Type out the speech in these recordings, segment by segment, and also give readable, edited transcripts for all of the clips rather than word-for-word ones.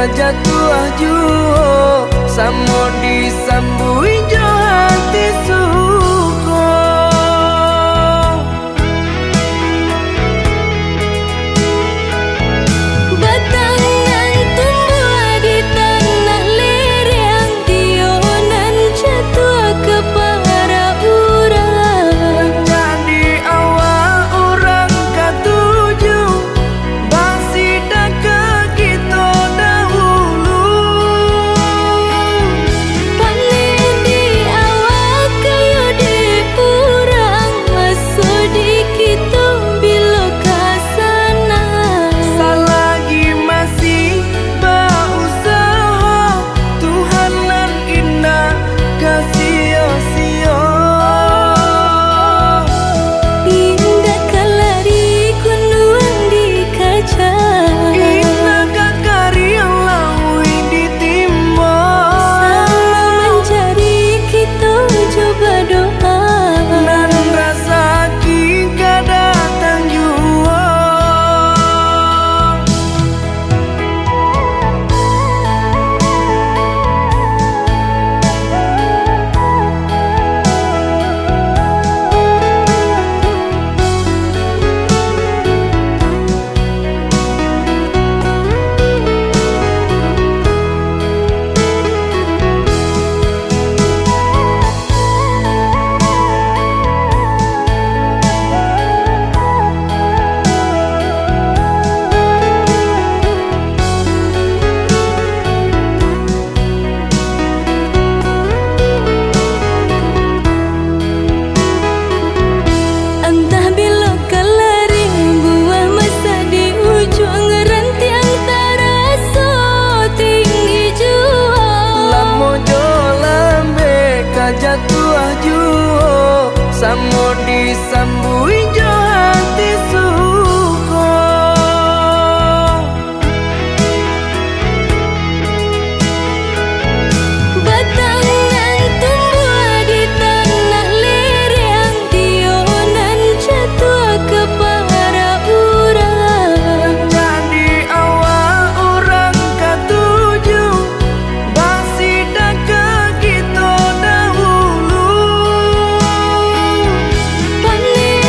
kajatuh juo samo disambui jo hati suko. Batangan tumbuh di tanah lereng, tionan jatuh ke para urang. Jadi awal orang katuju bangsi dak kita dahulu. Panen di awal kayu di urang, masuk di kita bila kasana. Selagi masih berusaha, Tuhan nan indah kasih-sia. Indah kalari kunduang di kaca, Indah kakari yang lawi ditimba. sama mencari kita coba doa. Nan rasa kita datang jua. Entah bila kelari buah masa di ujung rantiang terasa tinggi jua. Lamo jo lambe kajatuh juo samo disambui jo hati suko. Batangan tumbuh di tanah lereng, tionan jatuh ke para urang. Jadi awal orang katuju bangsi dak kita dahulu. Panen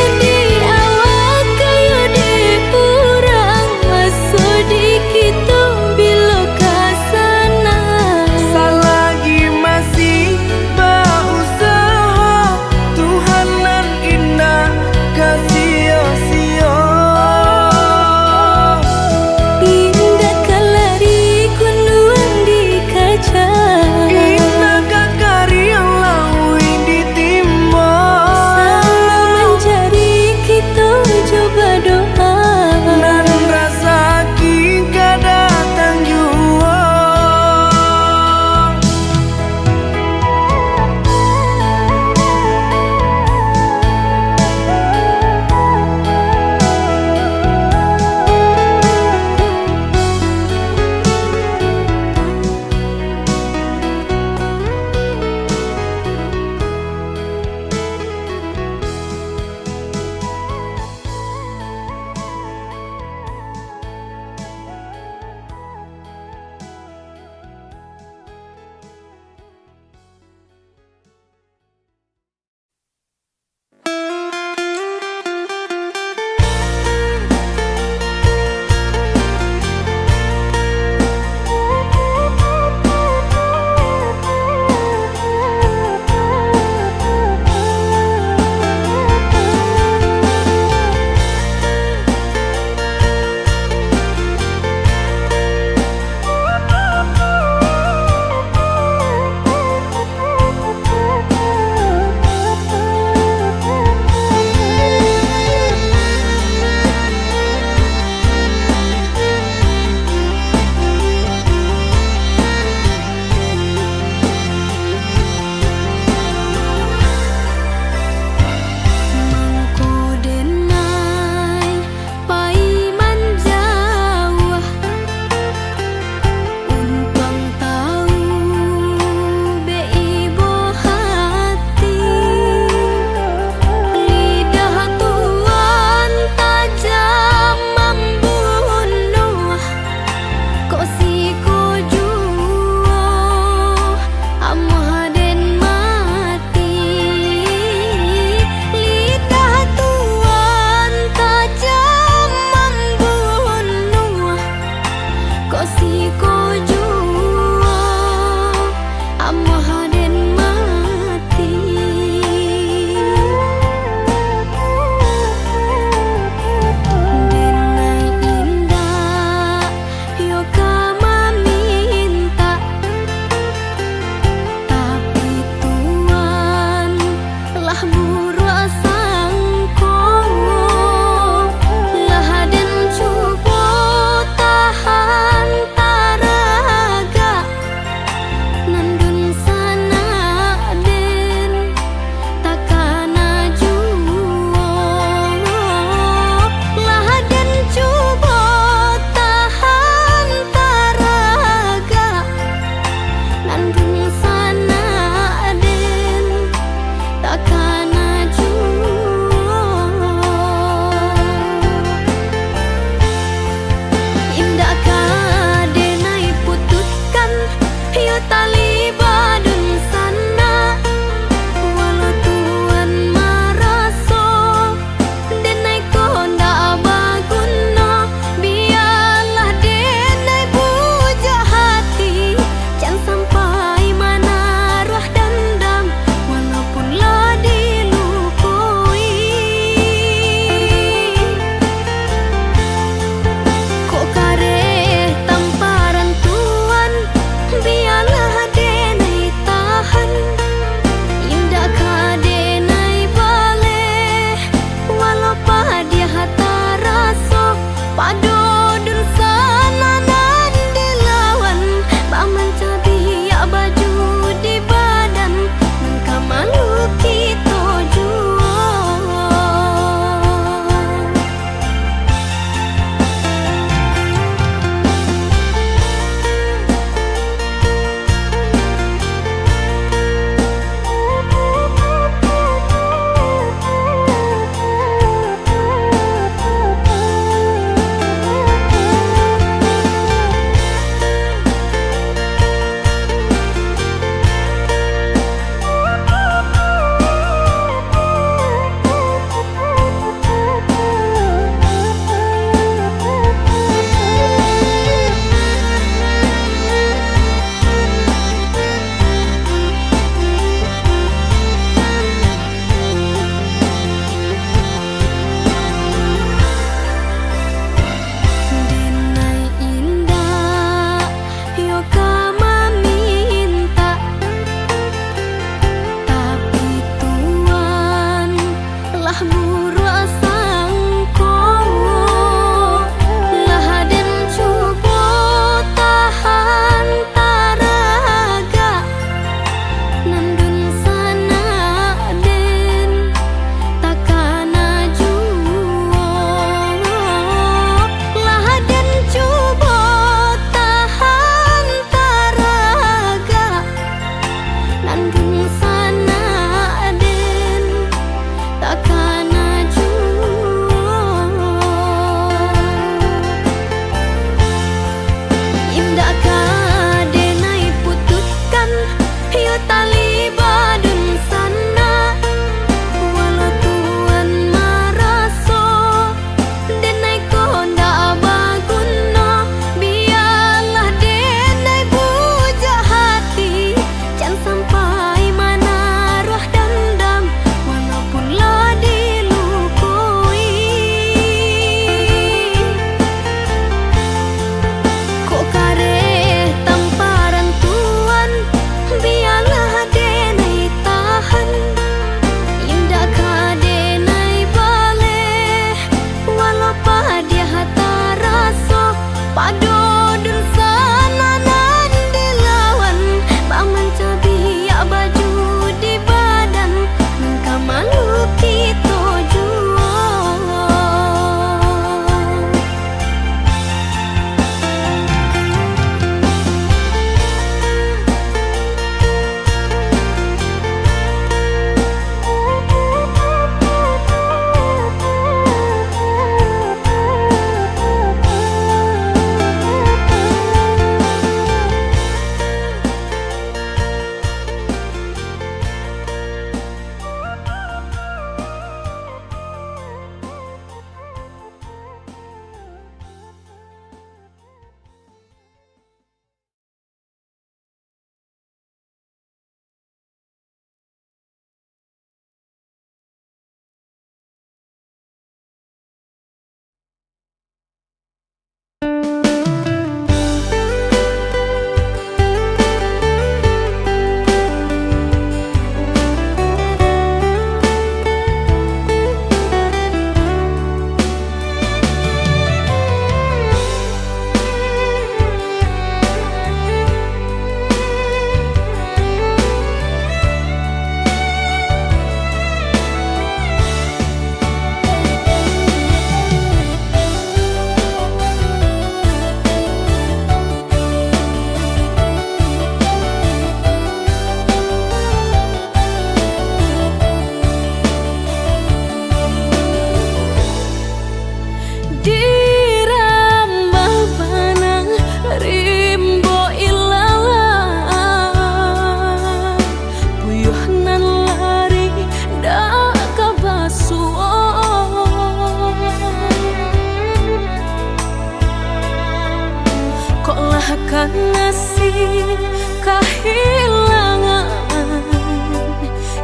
ngasih kehilangan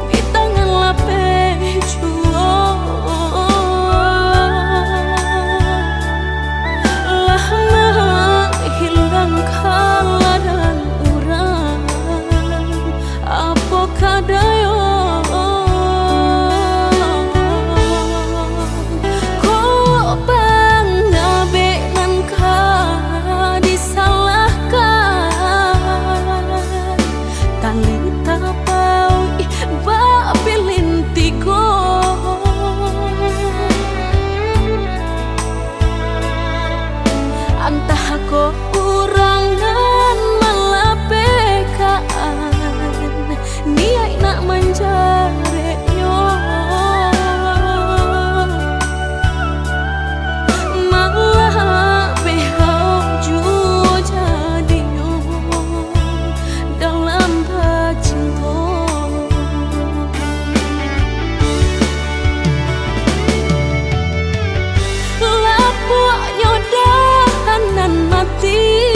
di tangan lapeh juang. Lah hilang kala dan urang apa kadayo entah kok kurangan malapekaan niat nak menjareknya malah behau jua jadinya dalam cinta. Lapuknya nan mati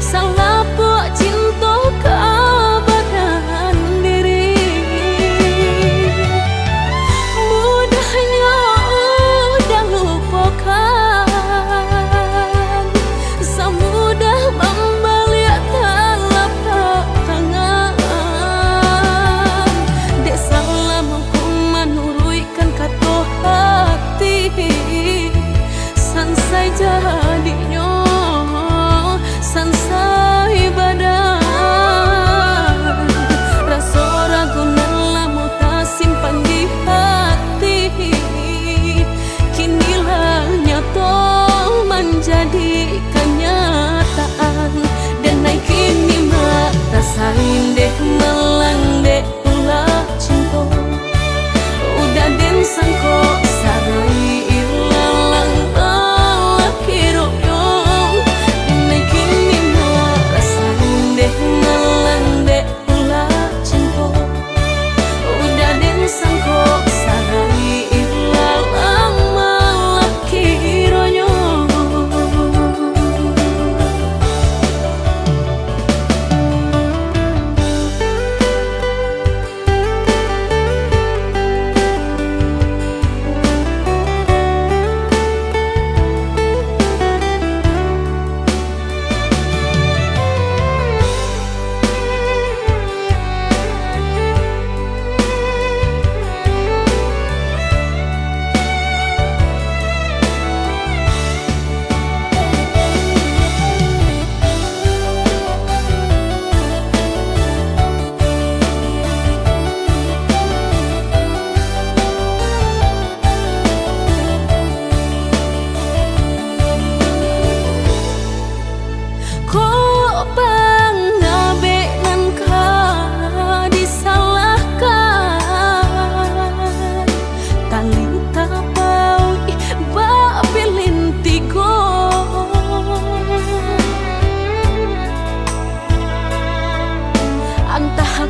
salah buat cinta keabadian diri. Mudahnya udah lupakan, semudah membalik telapak tangan. Dek salah mampu menurutkan kata hati sansai jadinya sansai badan. Rasa ragu nelamu tak simpan di hati, kinilah nyata menjadi kenyataan. Dan naik kini mata sain deh melang deh ulah cinta udah den sangko sarai ilalang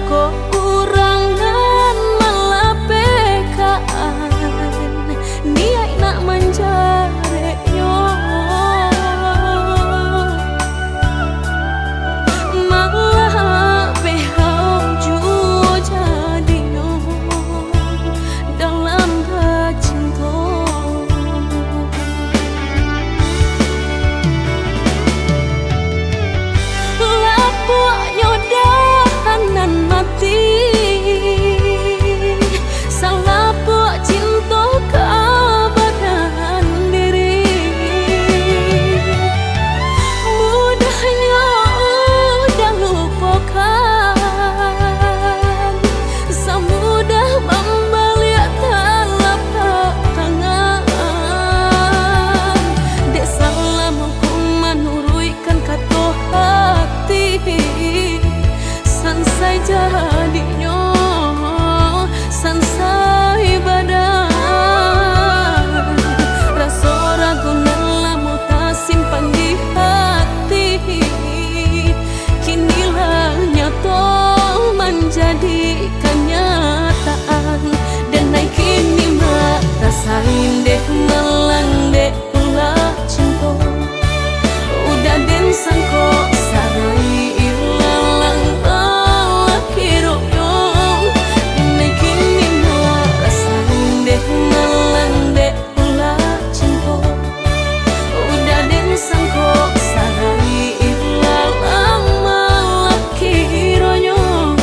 kok kurangan malapekaan niat nak menjareknya malah behau jua jadinya dalam cinta. Lapuknya nan mati salah buat cinta keabadian diri. Mudahnya udah lupakan, semudah membalik telapak tangan. Dek salah mampu menurutkan kata hati sansai jadinya sansai badan. Rasa ragu nelamu tak simpan di hati, kinilah nyata menjadi kenyataan. Dan naik kini mata sain deh melang deh ulah cinta udah den sangko sarai ilalang lalaki royong ini kini ngerasain deh ngalang deh pula cinta udah den sangko sarai ilalang lalaki royong.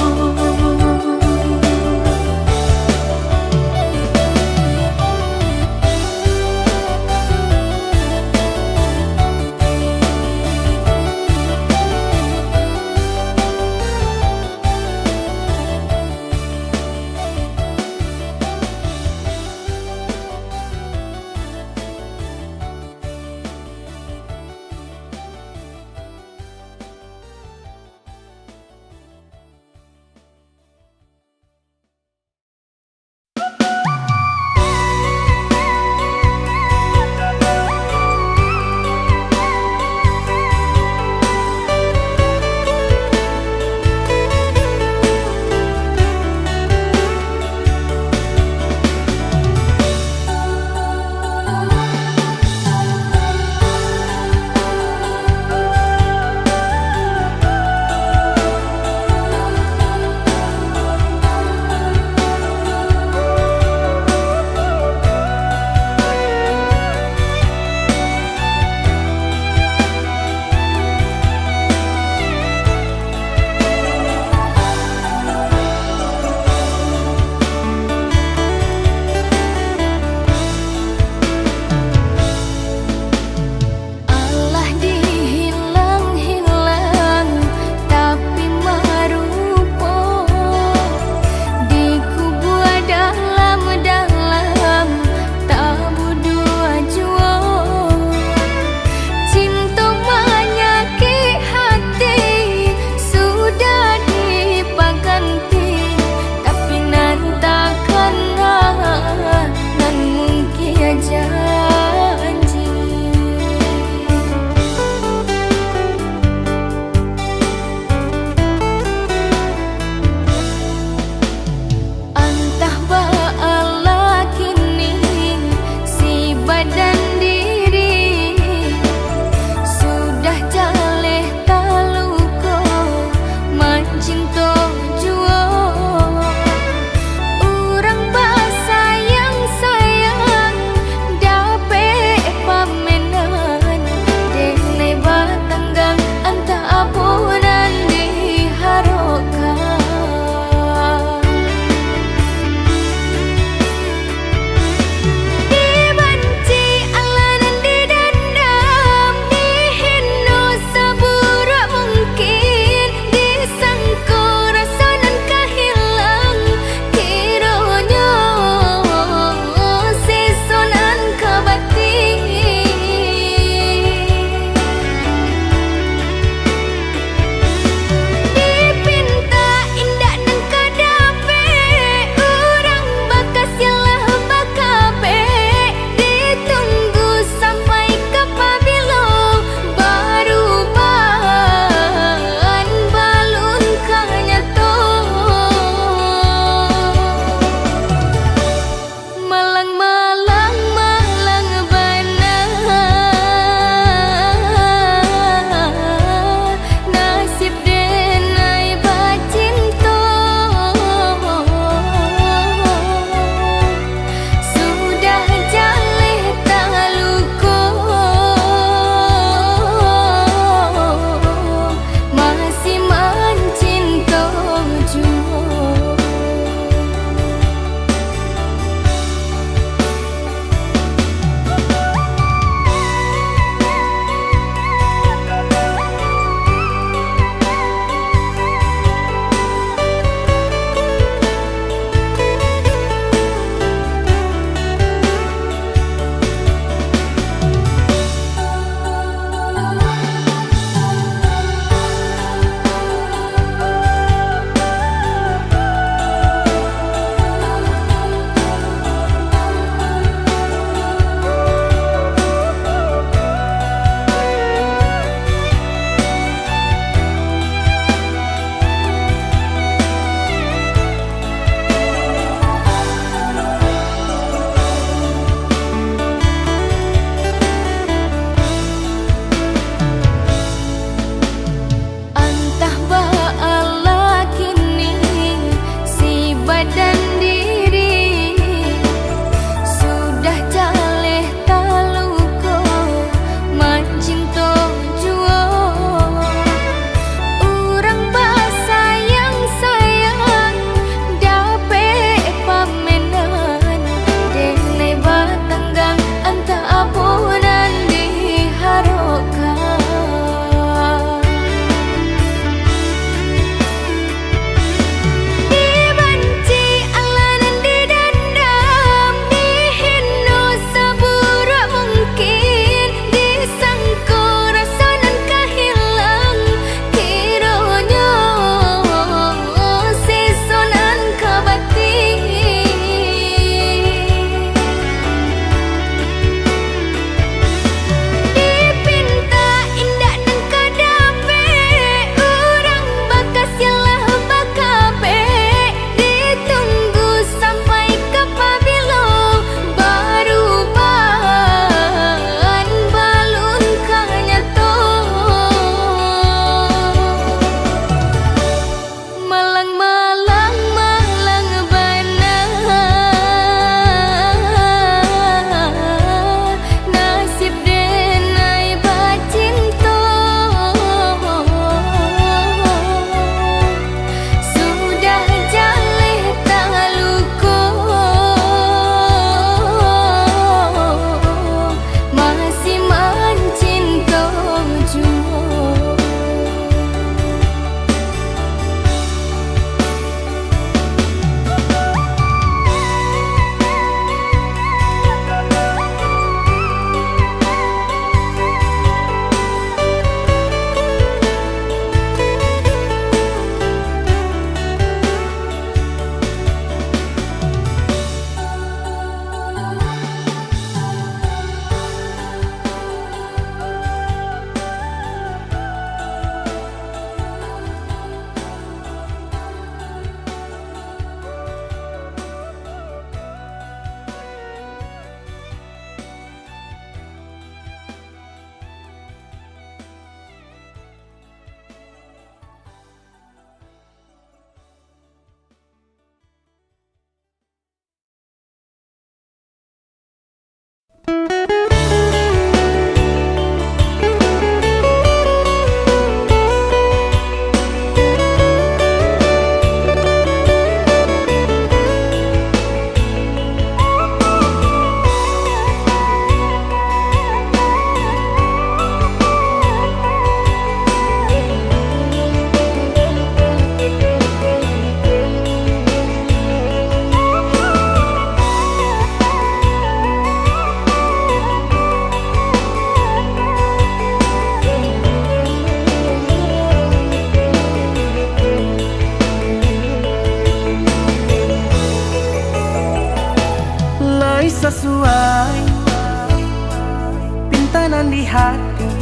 hati.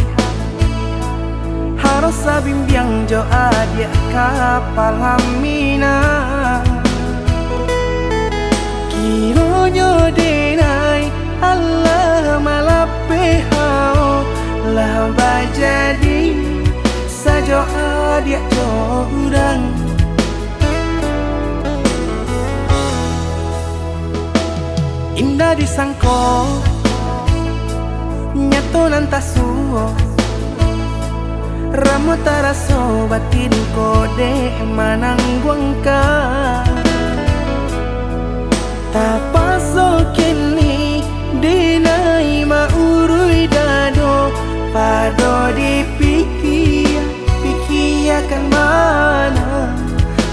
Harus bimbang jo adia kapal hamina. Kironyo denai Allah malape hao lah bajadi sajo adia jo urang. Indah disangko nyato nantasuo Ramo taraso batin kode manangguang ka. Tapaso kini dinai maurui dado pado dipikir pikirkan mana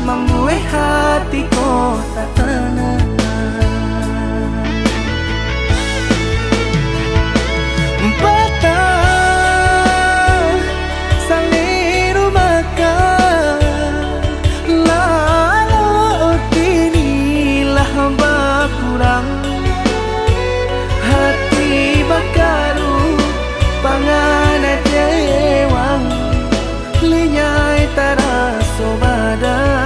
membuat hatiku tak tenang. Hati bakaru pangana jewang linyai taraso badan.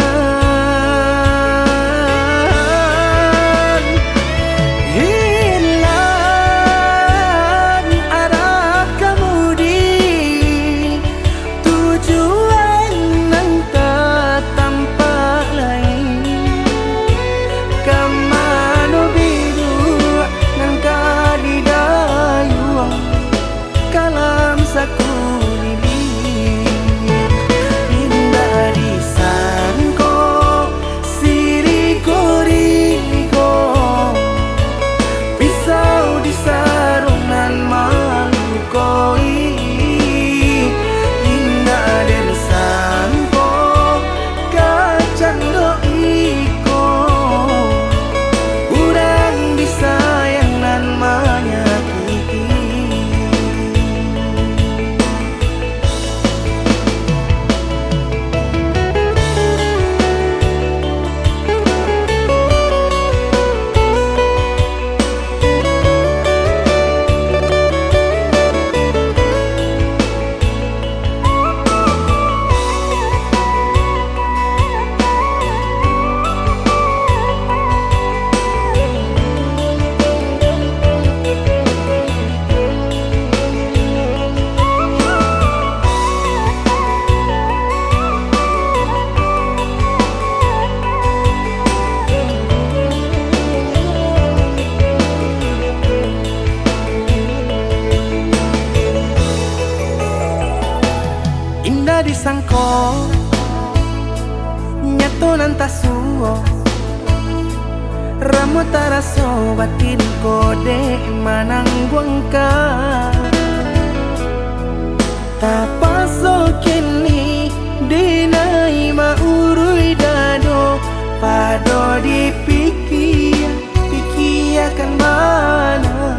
Hilang arah kemudi tujuan nang tak tampak lain. Kamano biru nang kadidayuang kalam sakulili. Indah disangko siriko-riko pisau di sarungan malukoi. Indah disangko kacang doiko urang disayang nan menyakiti. Indah disangko nyato nantasuo Ramo taraso batin kode manangguang ka. Tapaso kini dinai maurui dado pado dipikir pikirkan mana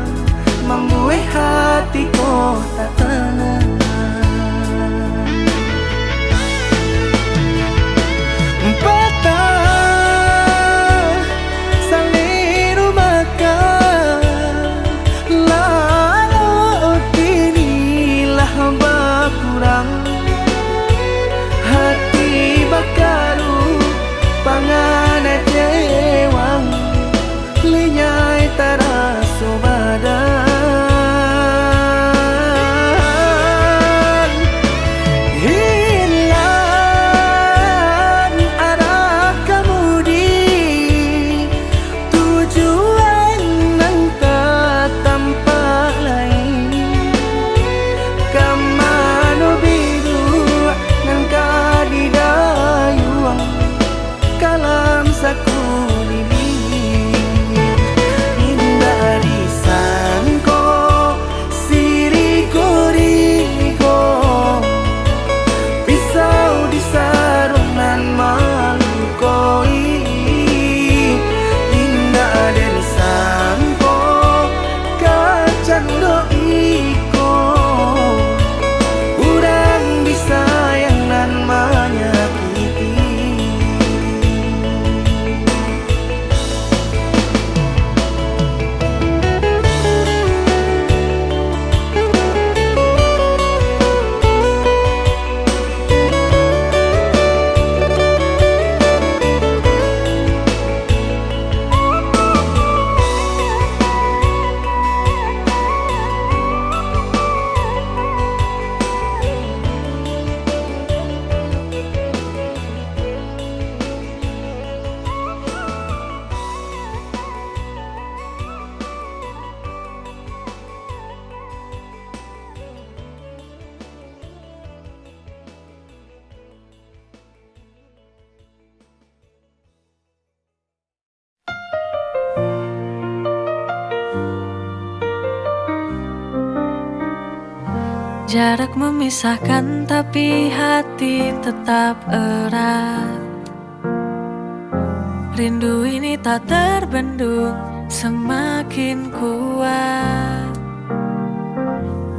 membuat hatiku tak tenang. Jarak memisahkan tapi hati tetap erat. Rindu ini tak terbendung, semakin kuat.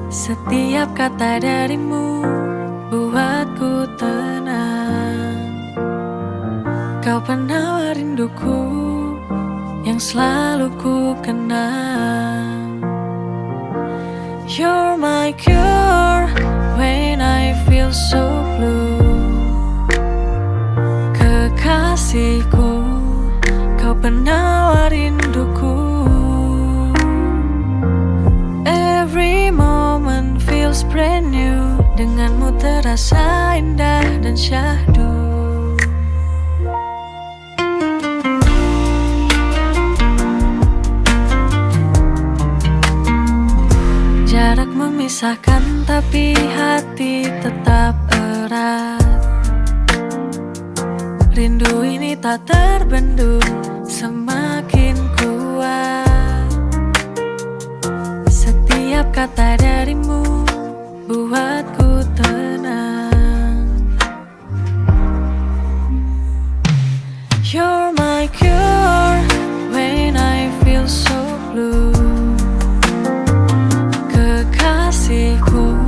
Setiap kata darimu buatku tenang. Kau penawar rinduku yang selalu ku kenang. You're my cure when I feel so blue. Kekasihku, kau penawar rinduku. Every moment feels brand new. Denganmu terasa indah dan syahdu. Jarak memisahkan tapi hati tetap erat. Rindu ini tak terbendung, semakin kuat. Setiap kata darimu buatku tenang. You're my cure when I feel so blue. Kekasihku,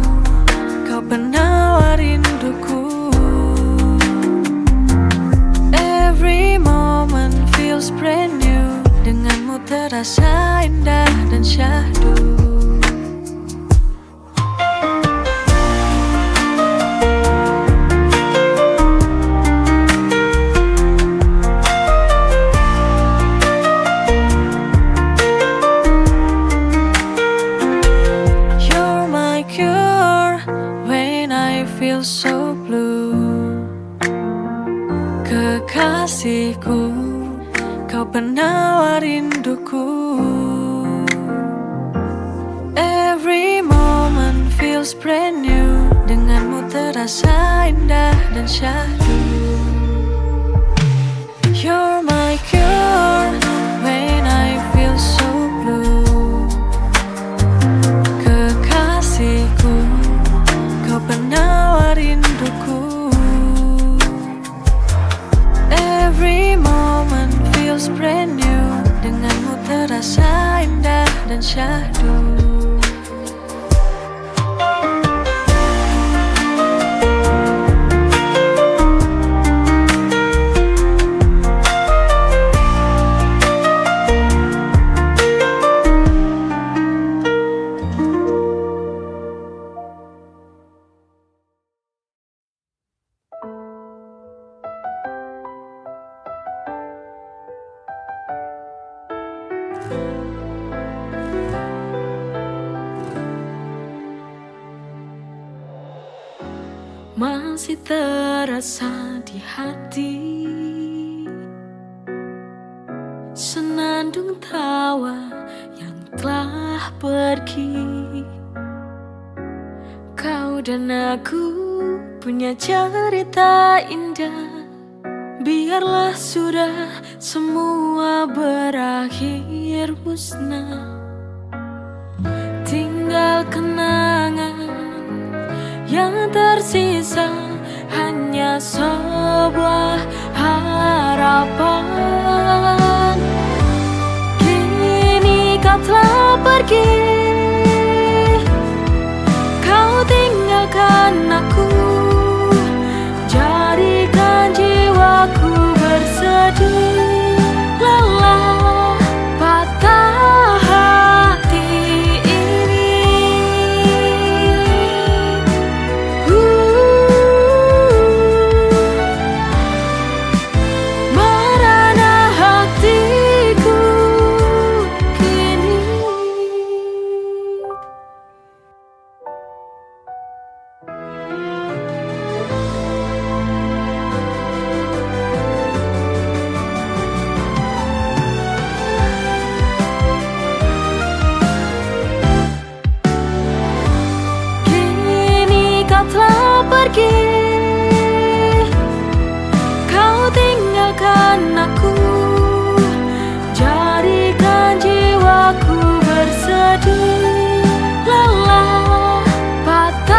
kau penawar rinduku. Every moment feels brand new. Denganmu terasa indah dan syahdu. Feel so blue. Kekasihku, kau penawar rinduku. Every moment feels brand new. Denganmu terasa indah dan syahdu. You're my cure when I feel so blue. Kekasihku, kau penawar rinduku. Every moment feels brand new. Denganmu terasa indah dan syahdu. Masih terasa di hati senandung tawa yang telah pergi. Kau dan aku punya cerita indah. Biarlah sudah semua berakhir musnah. Tinggal kenangan yang tersisa, hanya sebuah harapan. Kini kau telah pergi, kau tinggalkan aku. Jadikan jiwaku bersedih, lelah, patah hati ini. Merana hatiku kini. Telah pergi, kau tinggalkan aku. Jadikan jiwaku bersedih, lelah, patah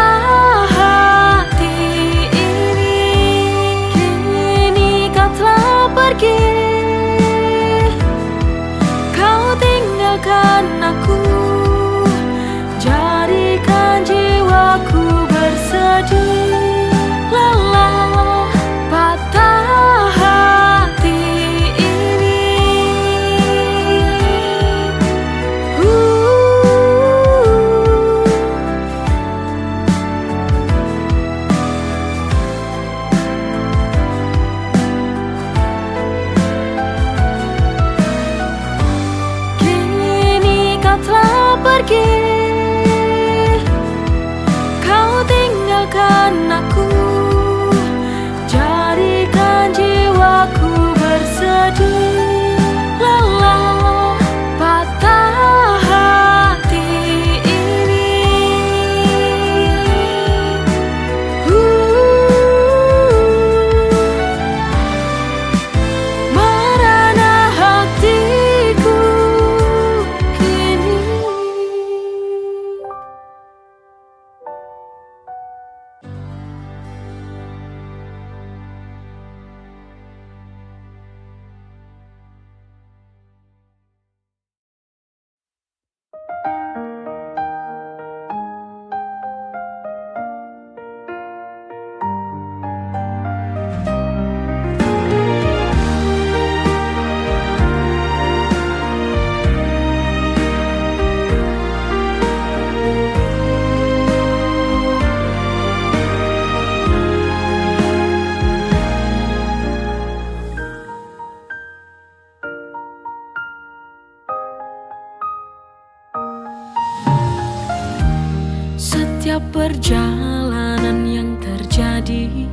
perjalanan yang terjadi,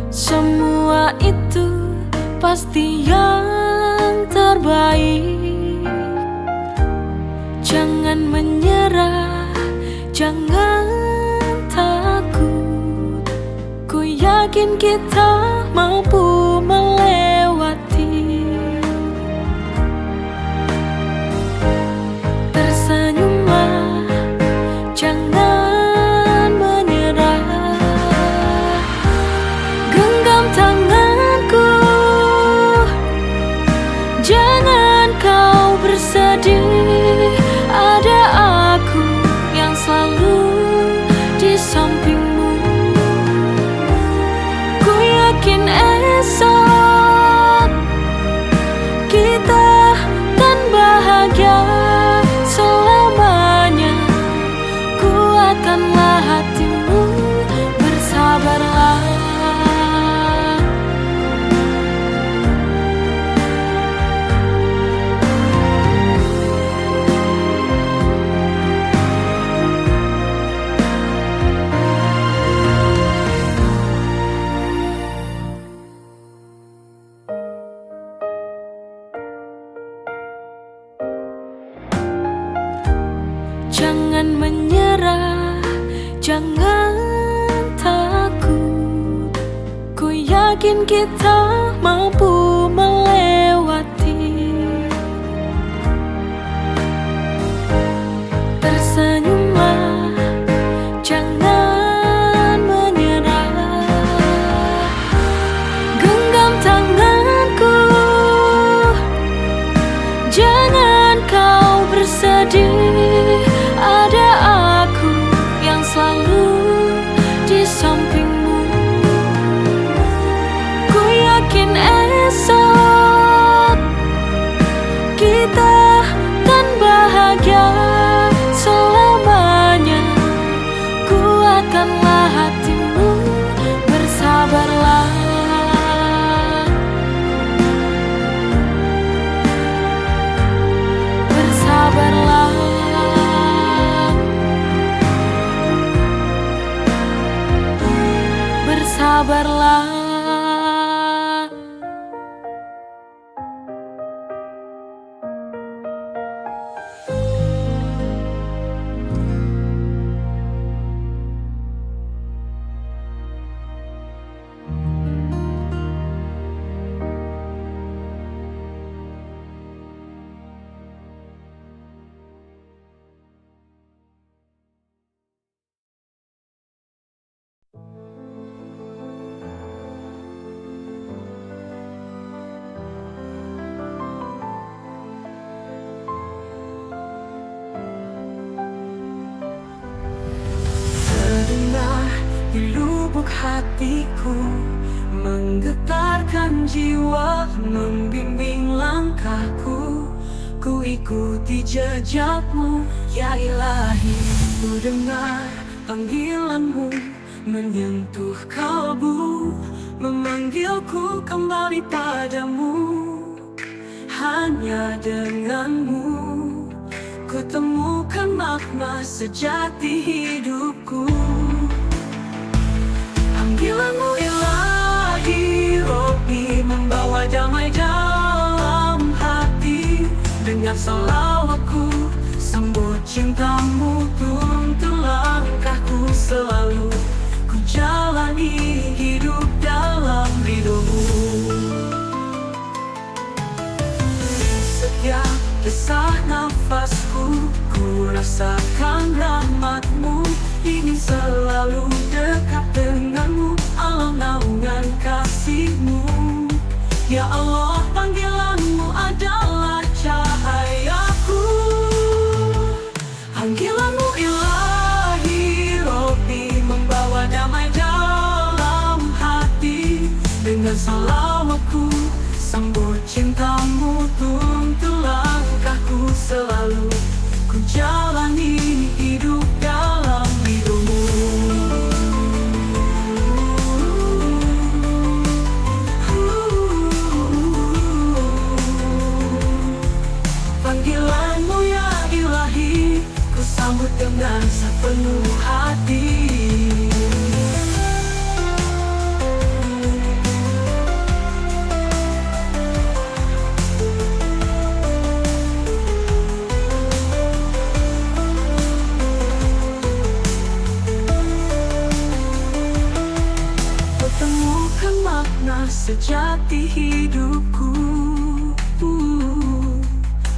semua itu pasti yang terbaik. Jangan menyerah, jangan takut. Ku yakin kita mampu melewati. Tersenyumlah, jangan menyerah. Genggam tanganku, jangan kau bersedih. Ada aku yang selalu di sampingmu. Ku yakin esok kita kan bahagia selamanya. Kuatkanlah hatimu, bersabarlah. Jangan menyerah, jangan takut. Ku yakin kita mampu melewati. Tersenyumlah, jangan menyerah. Genggam tanganku, jangan kau bersedih. Ada aku yang selalu di sampingmu. Ku yakin esok kita kan bahagia selamanya. Kuatkanlah hatimu, bersabarlah. Bersabarlah. Bersabarlah. Di lubuk hatiku, menggetarkan jiwa, membimbing langkahku. Ku ikuti jejakmu, ya Ilahi. Ku dengar panggilanmu, menyentuh kalbu, memanggilku kembali padamu. Hanya denganmu ku temukan makna sejati hidupku. Panggilanmu Ilahi, Robbi, membawa damai dalam hati. Dengan salawatku sambut cintamu, tuntun langkahku selalu. Ku jalani hidup dalam ridhomu. Setiap desah nafasku, ku rasakan rahmatmu. Ingin selalu dekat denganmu, alam naungan kasihmu. Ya Allah, panggilanmu adalah cahayaku. Panggilanmu Ilahi, Robbi, membawa damai dalam hati. Dengan salawatku sambut cintamu, tuntun langkahku selalu. Ku jalani hidup dalam sejati hidupku.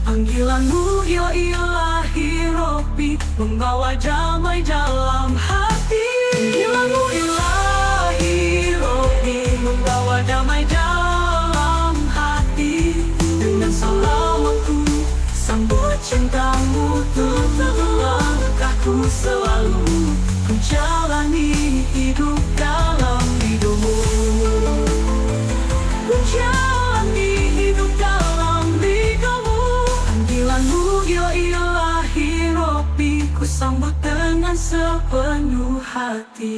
Panggilanmu ya ilahi Rabbi, membawa damai dalam hati. Panggilanmu ilahi Rabbi, membawa damai dalam hati. Dengan salawatku sambut cintamu, tuntun langkahku selalu menjalani hidup dalam ridhomu. Menjalani hidup dalam ridhomu. Panggilanmu ya ilahi Rabbi, ku sambut dengan sepenuh hati.